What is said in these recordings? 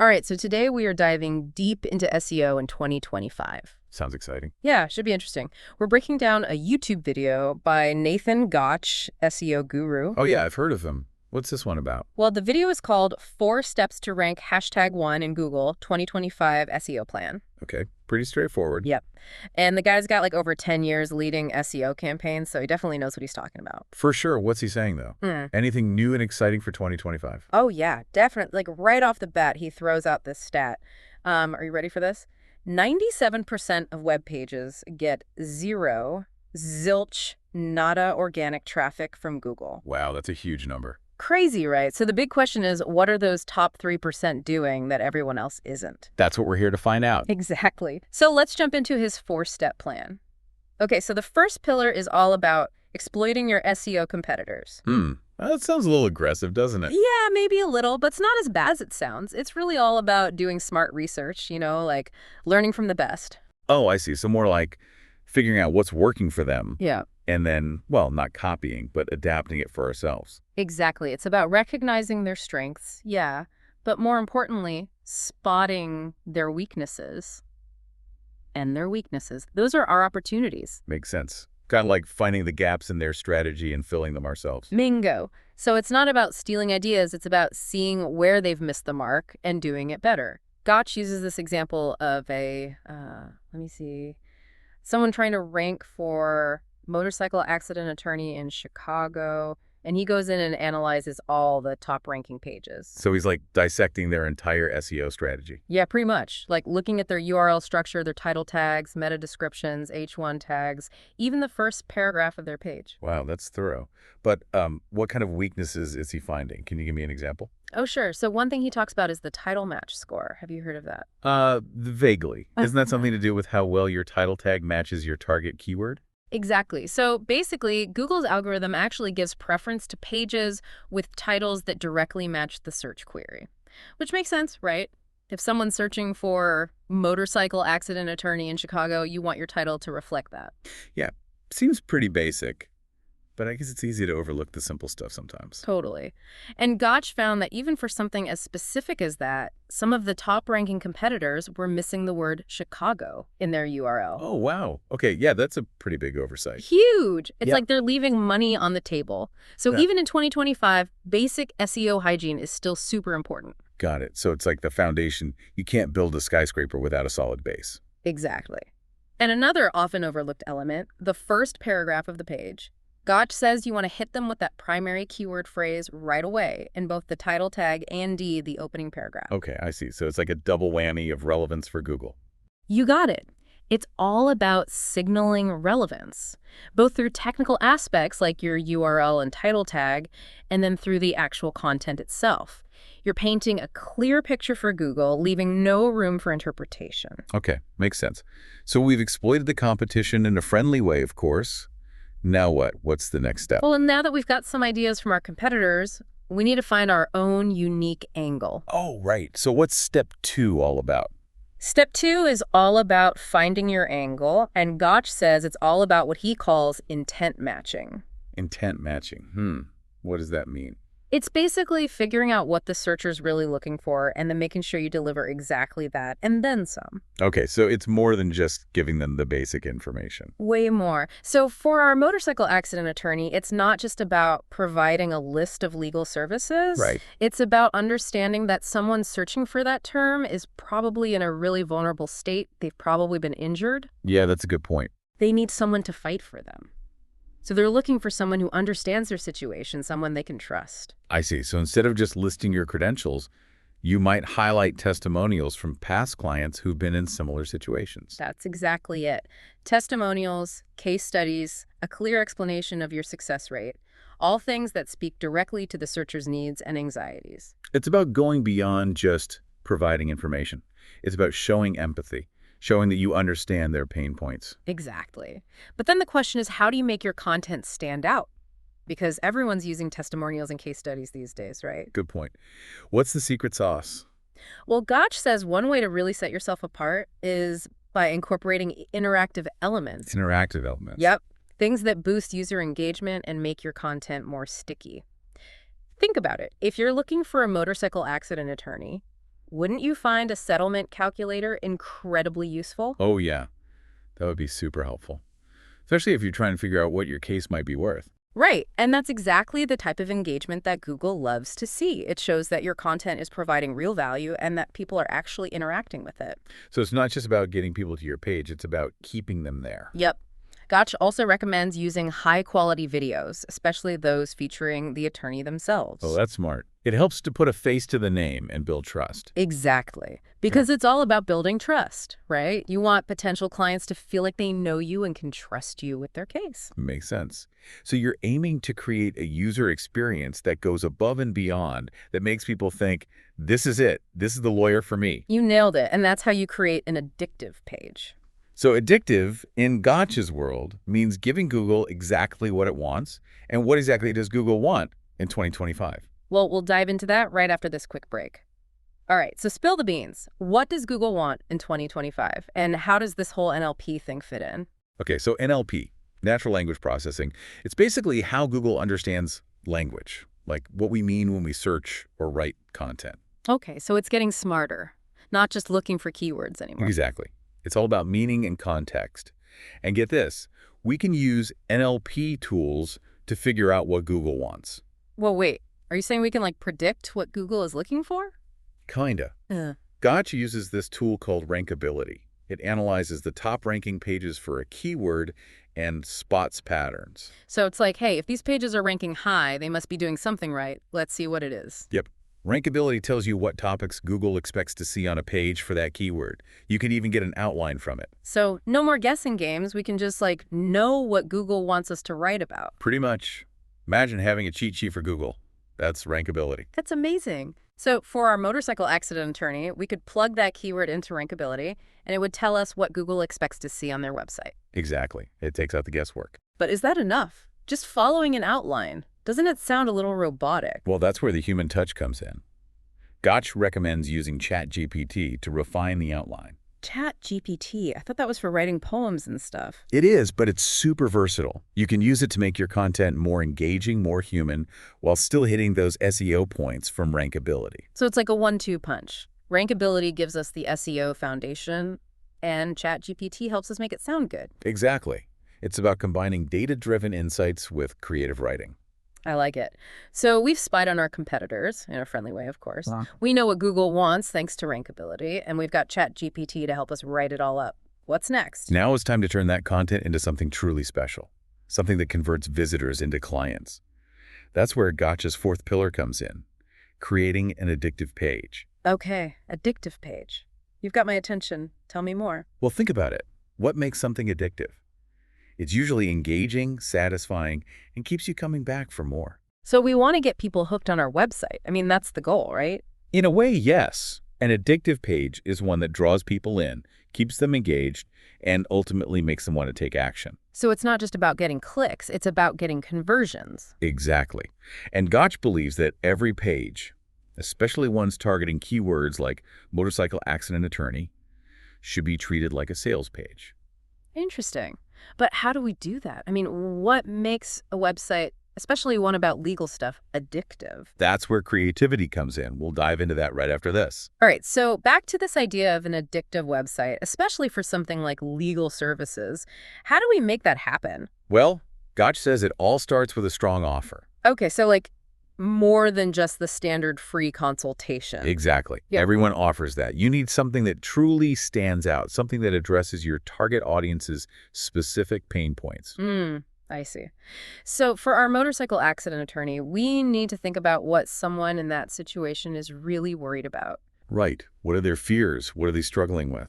All right, so today we are diving deep into SEO in 2025. Sounds exciting. Yeah, should be interesting. We're breaking down a YouTube video by Nathan Gotch, SEO guru. Oh, yeah, I've heard of him. What's this one about? Well, the video is called 4 Steps to Rank #1 in Google 2025 SEO Plan. Okay, pretty straightforward. Yep. And the guy's got like over 10 years leading SEO campaigns, so he definitely knows what he's talking about. For sure. What's he saying, though? Anything new and exciting for 2025? Oh, yeah, definitely. Like right off the bat, he throws out this stat. Are you ready for this? 97% of web pages get zilch, nada organic traffic from Google. Wow, that's a huge number. Crazy, right? So the big question is, what are those top 3% doing that everyone else isn't? That's what we're here to find out. Exactly. So let's jump into his 4-step plan. Okay, so the first pillar is all about exploiting your SEO competitors. That sounds a little aggressive, doesn't it? Yeah, maybe a little, but it's not as bad as it sounds. It's really all about doing smart research, like learning from the best. Oh, I see. So more like figuring out what's working for them. Yeah. And then, well, not copying, but adapting it for ourselves. Exactly. It's about recognizing their strengths, yeah, but more importantly, spotting their weaknesses. And their weaknesses. Those are our opportunities. Makes sense. Kind of like finding the gaps in their strategy and filling them ourselves. Bingo. So it's not about stealing ideas, it's about seeing where they've missed the mark and doing it better. Gotch uses this example of someone trying to rank for motorcycle accident attorney in Chicago, and he goes in and analyzes all the top ranking pages. So he's like dissecting their entire SEO strategy. Yeah, pretty much. Like looking at their URL structure, their title tags, meta descriptions, H1 tags, even the first paragraph of their page. Wow, that's thorough. But what kind of weaknesses is he finding? Can you give me an example? Oh, sure. So one thing he talks about is the title match score. Have you heard of that? Vaguely. Isn't that something to do with how well your title tag matches your target keyword? Exactly. So basically, Google's algorithm actually gives preference to pages with titles that directly match the search query, which makes sense, right? If someone's searching for motorcycle accident attorney in Chicago, you want your title to reflect that. Yeah, seems pretty basic, but I guess it's easy to overlook the simple stuff sometimes. Totally. And Gotch found that even for something as specific as that, some of the top-ranking competitors were missing the word Chicago in their URL. Oh, wow. Okay, yeah, that's a pretty big oversight. Huge. It's like they're leaving money on the table. So even in 2025, basic SEO hygiene is still super important. Got it. So it's like the foundation. You can't build a skyscraper without a solid base. Exactly. And another often overlooked element, the first paragraph of the page. Gotch says you want to hit them with that primary keyword phrase right away in both the title tag and the opening paragraph. Okay, I see. So it's like a double whammy of relevance for Google. You got it. It's all about signaling relevance, both through technical aspects like your URL and title tag, and then through the actual content itself. You're painting a clear picture for Google, leaving no room for interpretation. Okay, makes sense. So we've exploited the competition in a friendly way, of course. Now what? What's the next step? Well, and now that we've got some ideas from our competitors, we need to find our own unique angle. Oh, right. So what's step 2 all about? Step 2 is all about finding your angle, and Gotch says it's all about what he calls intent matching. Intent matching. What does that mean? It's basically figuring out what the searcher's really looking for and then making sure you deliver exactly that and then some. Okay, so it's more than just giving them the basic information. Way more. So for our motorcycle accident attorney, it's not just about providing a list of legal services. Right. It's about understanding that someone searching for that term is probably in a really vulnerable state. They've probably been injured. Yeah, that's a good point. They need someone to fight for them. So they're looking for someone who understands their situation, someone they can trust. I see. So instead of just listing your credentials, you might highlight testimonials from past clients who've been in similar situations. That's exactly it. Testimonials, case studies, a clear explanation of your success rate, all things that speak directly to the searcher's needs and anxieties. It's about going beyond just providing information. It's about showing empathy, showing that you understand their pain points. Exactly. But then the question is, how do you make your content stand out? Because everyone's using testimonials and case studies these days, right? Good point. What's the secret sauce? Well, Gotch says one way to really set yourself apart is by incorporating interactive elements. Interactive elements. Yep. Things that boost user engagement and make your content more sticky. Think about it. If you're looking for a motorcycle accident attorney, wouldn't you find a settlement calculator incredibly useful? Oh, yeah. That would be super helpful, especially if you're trying to figure out what your case might be worth. Right, and that's exactly the type of engagement that Google loves to see. It shows that your content is providing real value and that people are actually interacting with it. So it's not just about getting people to your page, it's about keeping them there. Yep. Gotch also recommends using high-quality videos, especially those featuring the attorney Oh, themselves. that's smart. It helps to put a face to the name and build trust. Exactly. Yeah. Because it's all about building trust, right? You want potential clients to feel like they know you and can trust you with their case. Makes sense. So you're aiming to create a user experience that goes above and beyond, that makes people think, this is it. This is the lawyer for me. You nailed it, and that's how you create an addictive page. So addictive, in Gotch's world, means giving Google exactly what it wants. And what exactly does Google want in 2025? Well, we'll dive into that right after this quick break. All right, so spill the beans. What does Google want in 2025? And how does this whole NLP thing fit in? Okay, so NLP, natural language processing, it's basically how Google understands language, like what we mean when we search or write content. Okay, so it's getting smarter, not just looking for keywords anymore. Exactly. It's all about meaning and context. And get this, we can use NLP tools to figure out what Google wants. Well, wait, are you saying we can predict what Google is looking for? Kinda. Uh, Gotch uses this tool called Rankability. It analyzes the top-ranking pages for a keyword and spots patterns. so it's like, hey, if these pages are ranking high, they must be doing something right. Let's see what it is. Yep. Rankability tells you what topics Google expects to see on a page for that keyword. You can even get an outline from it. So no more guessing games. We can just know what Google wants us to write about. Pretty much. Imagine having a cheat sheet for Google. That's Rankability. That's amazing. So for our motorcycle accident attorney, we could plug that keyword into Rankability, and it would tell us what Google expects to see on their website. Exactly. It takes out the guesswork. But is that enough? Just following an outline? Doesn't it sound a little robotic? Well, that's where the human touch comes in. Gotch recommends using ChatGPT to refine the outline. ChatGPT. I thought that was for writing poems and stuff. It is, but it's super versatile. You can use it to make your content more engaging, more human, while still hitting those SEO points from Rankability. So it's like a 1-2 punch. Rankability gives us the SEO foundation, and ChatGPT helps us make it sound good. Exactly. It's about combining data-driven insights with creative writing. I like it. So we've spied on our competitors, in a friendly way, of course. Wow. We know what Google wants thanks to Rankability, and we've got ChatGPT to help us write it all up. What's next? Now it's time to turn that content into something truly special, something that converts visitors into clients. That's where Gotch's fourth pillar comes in, creating an addictive page. Okay, addictive page. You've got my attention. Tell me more. Well, think about it. What makes something addictive? It's usually engaging, satisfying, and keeps you coming back for more. So we want to get people hooked on our website. I mean, that's the goal, right? In a way, yes. An addictive page is one that draws people in, keeps them engaged, and ultimately makes them want to take action. So it's not just about getting clicks, it's about getting conversions. Exactly. And Gotch believes that every page, especially ones targeting keywords like motorcycle accident attorney, should be treated like a sales page. Interesting. But how do we do that? I mean, what makes a website, especially one about legal stuff, addictive? That's where creativity comes in. We'll dive into that right after this. All right, so back to this idea of an addictive website, especially for something like legal services. How do we make that happen? Well, Gotch says it all starts with a strong offer. Okay, so more than just the standard free consultation. Exactly. Yeah. Everyone offers that. You need something that truly stands out, something that addresses your target audience's specific pain points. I see. So for our motorcycle accident attorney, we need to think about what someone in that situation is really worried about. Right. What are their fears? What are they struggling with?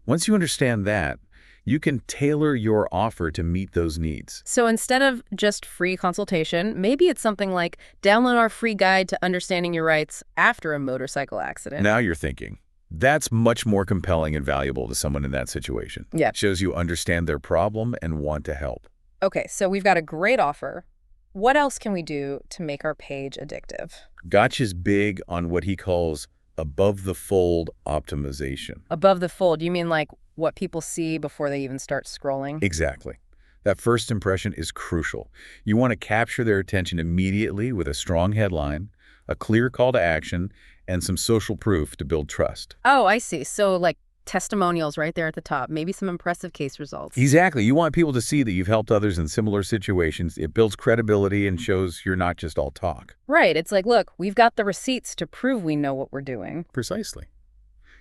Once you understand that, you can tailor your offer to meet those needs. So instead of just free consultation, maybe it's something like download our free guide to understanding your rights after a motorcycle accident. Now you're thinking. That's much more compelling and valuable to someone in that situation. Yeah. Shows you understand their problem and want to help. Okay, so we've got a great offer. What else can we do to make our page addictive? Gotch is big on what he calls above-the-fold optimization. Above the fold, you mean what people see before they even start scrolling? Exactly. That first impression is crucial. You want to capture their attention immediately with a strong headline, a clear call to action, and some social proof to build trust. Oh, I see. So like testimonials right there at the top, maybe some impressive case results. Exactly. You want people to see that you've helped others in similar situations. It builds credibility and shows you're not just all talk. Right. It's like, look, we've got the receipts to prove we know what we're doing. Precisely.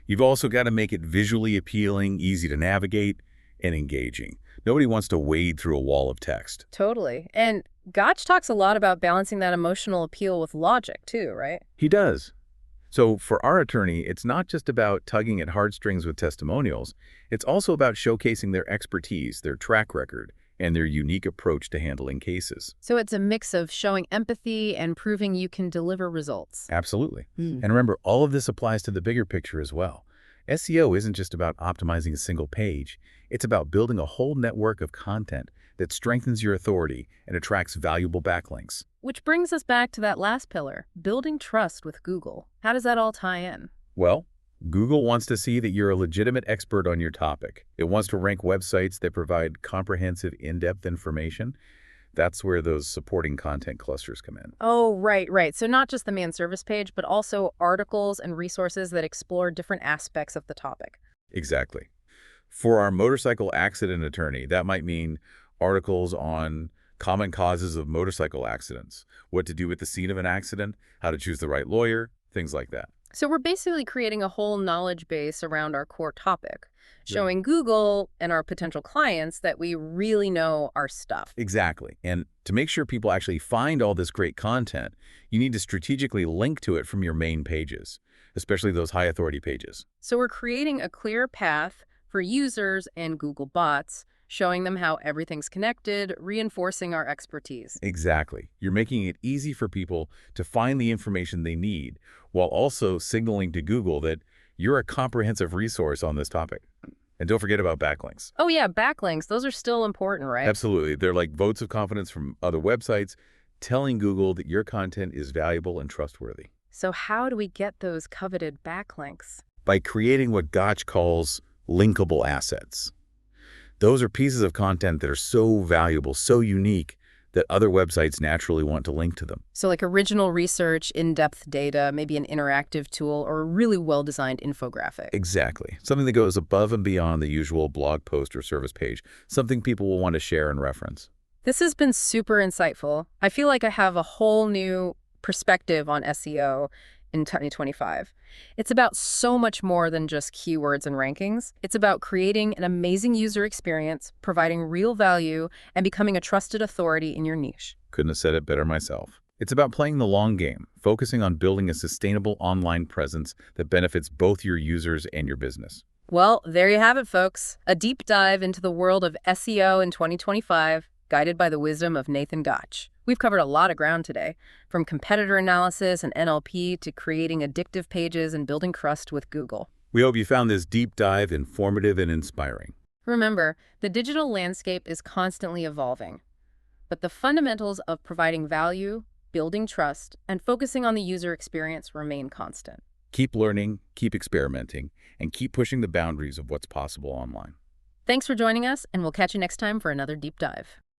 You've also got to make it visually appealing, easy to navigate, and engaging. Nobody wants to wade through a wall of text. Totally. And Gotch talks a lot about balancing that emotional appeal with logic too, right? He does. So for our attorney, it's not just about tugging at heartstrings with testimonials. It's also about showcasing their expertise, their track record, and their unique approach to handling cases. So it's a mix of showing empathy and proving you can deliver results. Absolutely. And remember, all of this applies to the bigger picture as well. SEO isn't just about optimizing a single page. It's about building a whole network of content that strengthens your authority and attracts valuable backlinks. Which brings us back to that last pillar, building trust with Google. How does that all tie in? Well, Google wants to see that you're a legitimate expert on your topic. It wants to rank websites that provide comprehensive, in-depth information. That's where those supporting content clusters come in. Oh, right. So not just the main service page, but also articles and resources that explore different aspects of the topic. Exactly. For our motorcycle accident attorney, that might mean articles on common causes of motorcycle accidents, what to do at the scene of an accident, how to choose the right lawyer, things like that. So we're basically creating a whole knowledge base around our core topic, showing Google and our potential clients that we really know our stuff. Exactly. And to make sure people actually find all this great content, you need to strategically link to it from your main pages, especially those high authority pages. So we're creating a clear path for users and Google bots, showing them how everything's connected, reinforcing our expertise. Exactly. You're making it easy for people to find the information they need, while also signaling to Google that you're a comprehensive resource on this topic. And don't forget about backlinks. Oh yeah, backlinks, those are still important, right? Absolutely. They're like votes of confidence from other websites telling Google that your content is valuable and trustworthy. So how do we get those coveted backlinks? By creating what Gotch calls linkable assets. Those are pieces of content that are so valuable, so unique, that other websites naturally want to link to them. So like original research, in-depth data, maybe an interactive tool, or a really well-designed infographic. Exactly. Something that goes above and beyond the usual blog post or service page. Something people will want to share and reference. This has been super insightful. I feel like I have a whole new perspective on SEO in 2025. It's about so much more than just keywords and rankings. It's about creating an amazing user experience, providing real value, and becoming a trusted authority in your niche. Couldn't have said it better myself. It's about playing the long game, focusing on building a sustainable online presence that benefits both your users and your business. Well, there you have it, folks. A deep dive into the world of SEO in 2025, guided by the wisdom of Nathan Gotch. We've covered a lot of ground today, from competitor analysis and NLP to creating addictive pages and building trust with Google. We hope you found this deep dive informative and inspiring. Remember, the digital landscape is constantly evolving, but the fundamentals of providing value, building trust, and focusing on the user experience remain constant. Keep learning, keep experimenting, and keep pushing the boundaries of what's possible online. Thanks for joining us, and we'll catch you next time for another deep dive.